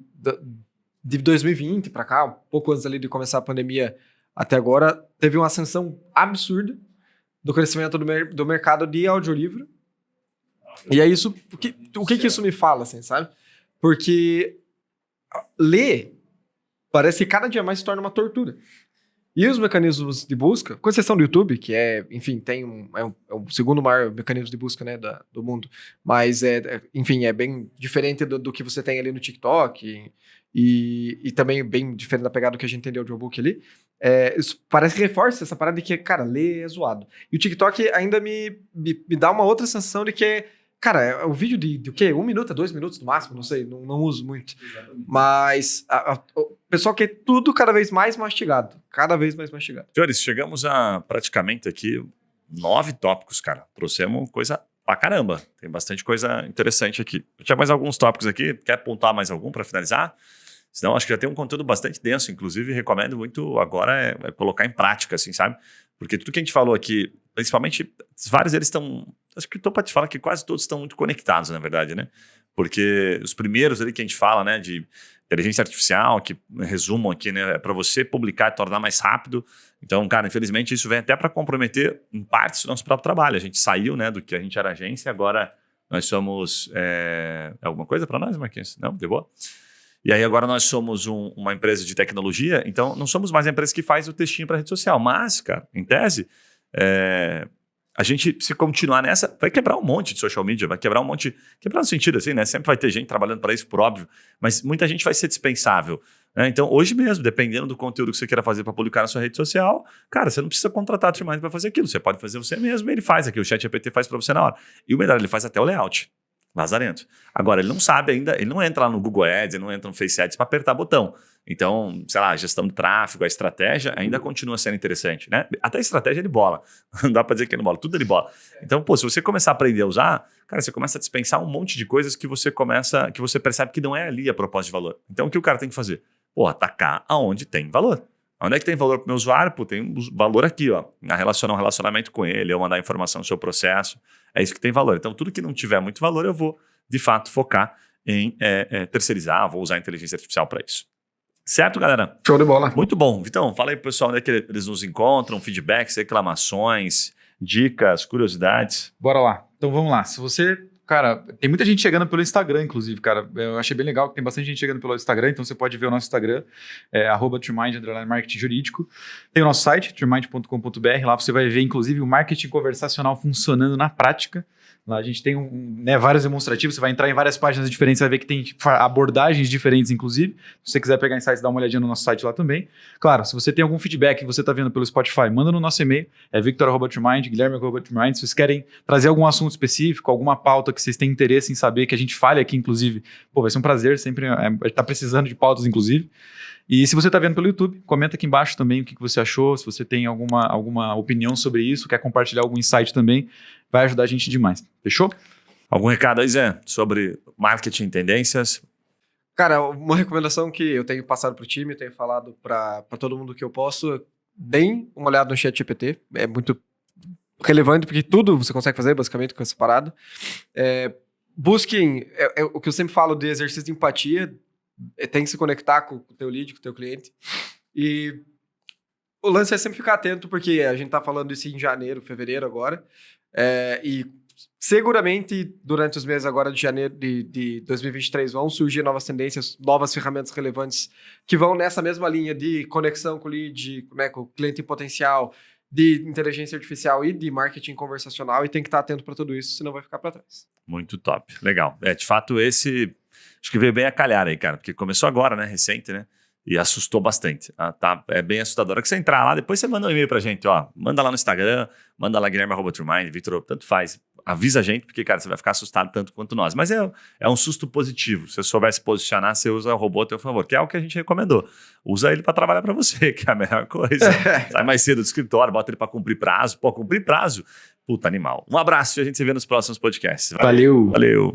de 2020 pra cá, um pouco antes ali de começar a pandemia até agora, teve uma ascensão absurda do crescimento do mercado de audiolivro. E é isso, o que isso me fala, assim, sabe? Porque ler parece que cada dia mais se torna uma tortura. E os mecanismos de busca, com exceção do YouTube, que enfim, é o segundo maior mecanismo de busca, né, do mundo, mas enfim, é bem diferente do que você tem ali no TikTok e também bem diferente da pegada do que a gente tem de audiobook ali. Isso parece que reforça essa parada de que, cara, ler é zoado. E o TikTok ainda me dá uma outra sensação de que cara, é um vídeo de o quê? 1 minuto a 2 minutos no máximo, não sei, não uso muito. Exatamente. Mas o pessoal quer tudo cada vez mais mastigado. Cada vez mais mastigado. Senhores, chegamos a praticamente aqui 9 tópicos, cara. Trouxemos coisa pra caramba. Tem bastante coisa interessante aqui. Eu tinha mais alguns tópicos aqui. Quer apontar mais algum para finalizar? Senão, acho que já tem um conteúdo bastante denso. Inclusive, recomendo muito agora é colocar em prática, assim, sabe? Porque tudo que a gente falou aqui, principalmente, vários deles estão... Acho que estou para te falar que quase todos estão muito conectados, na verdade, né? Porque os primeiros ali que a gente fala, né, de inteligência artificial, que resumam aqui, né, é para você publicar e tornar mais rápido. Então, cara, infelizmente isso vem até para comprometer, em partes, o nosso próprio trabalho. A gente saiu, né, do que a gente era agência, agora nós somos... alguma coisa para nós, Marquinhos? Não? De boa? E aí agora nós somos uma empresa de tecnologia, então não somos mais a empresa que faz o textinho para rede social. Mas, cara, em tese... a gente, se continuar nessa, vai quebrar um monte de social media, vai quebrar um monte, quebrar no sentido assim, né? Sempre vai ter gente trabalhando para isso, por óbvio, mas muita gente vai ser dispensável. Né? Então, hoje mesmo, dependendo do conteúdo que você queira fazer para publicar na sua rede social, cara, você não precisa contratar a Trimind para fazer aquilo, você pode fazer você mesmo, ele faz aqui, o ChatGPT faz para você na hora. E o melhor, ele faz até o layout. Lazarento. Agora, ele não sabe ainda, ele não entra lá no Google Ads, ele não entra no Face Ads para apertar botão. Então, sei lá, a gestão do tráfego, a estratégia ainda continua sendo interessante, né? Até a estratégia ele bola. Não dá para dizer que ele bola, tudo ele bola. Então, pô, se você começar a aprender a usar, cara, você começa a dispensar um monte de coisas que você percebe que não é ali a proposta de valor. Então, o que o cara tem que fazer? Pô, atacar aonde tem valor. Onde é que tem valor para o meu usuário? Pô, tem valor aqui, ó. Um relacionamento com ele, eu mandar informação do seu processo. É isso que tem valor. Então, tudo que não tiver muito valor, eu vou, de fato, focar em terceirizar, vou usar a inteligência artificial para isso. Certo, galera? Show de bola. Muito bom. Vitão, fala aí pro pessoal onde é que eles nos encontram, feedbacks, reclamações, dicas, curiosidades. Bora lá. Então vamos lá. Se você... Cara, tem muita gente chegando pelo Instagram, inclusive, cara. Eu achei bem legal que tem bastante gente chegando pelo Instagram, então você pode ver o nosso Instagram, @Trimind_marketing jurídico. Tem o nosso site, trimind.com.br, lá você vai ver, inclusive, o marketing conversacional funcionando na prática. Lá a gente tem vários demonstrativos, você vai entrar em várias páginas diferentes, você vai ver que tem abordagens diferentes, inclusive. Se você quiser pegar insights, dá uma olhadinha no nosso site lá também. Claro, se você tem algum feedback que você está vendo pelo Spotify, manda no nosso e-mail, victor@Trimind, guilherme@Trimind. Se vocês querem trazer algum assunto específico, alguma pauta que vocês têm interesse em saber, que a gente fale aqui, inclusive, pô, vai ser um prazer, sempre tá precisando de pautas, inclusive. E se você está vendo pelo YouTube, comenta aqui embaixo também o que você achou, se você tem alguma opinião sobre isso, quer compartilhar algum insight também, vai ajudar a gente demais. Fechou? Algum recado aí, Zé, sobre marketing tendências? Cara, uma recomendação que eu tenho passado pro time, eu tenho falado para todo mundo que eu posso, deem uma olhada no ChatGPT, é muito relevante, porque tudo você consegue fazer, basicamente, com essa parada. Busquem, o que eu sempre falo de exercício de empatia, tem que se conectar com o teu lead, com o teu cliente. E o lance é sempre ficar atento, porque a gente tá falando isso em janeiro, fevereiro agora, e seguramente durante os meses agora de janeiro de 2023 vão surgir novas tendências, novas ferramentas relevantes que vão nessa mesma linha de conexão com o lead, né, com o cliente em potencial, de inteligência artificial e de marketing conversacional, e tem que estar atento para tudo isso, senão vai ficar para trás. Muito top, legal. De fato, esse acho que veio bem a calhar aí, cara, porque começou agora, né, recente, né, e assustou bastante. É bem assustador. Que você entrar lá, depois você manda um e-mail pra gente, ó, manda lá no Instagram, manda lá Guilherme@Trimind, Victor, tanto faz. Avisa a gente, porque, cara, você vai ficar assustado tanto quanto nós. Mas é um susto positivo. Se você souber se posicionar, você usa o robô a teu favor, que é o que a gente recomendou. Usa ele para trabalhar para você, que é a melhor coisa. Sai mais cedo do escritório, bota ele para cumprir prazo. Pô, cumprir prazo. Puta, animal. Um abraço e a gente se vê nos próximos podcasts. Valeu. Valeu.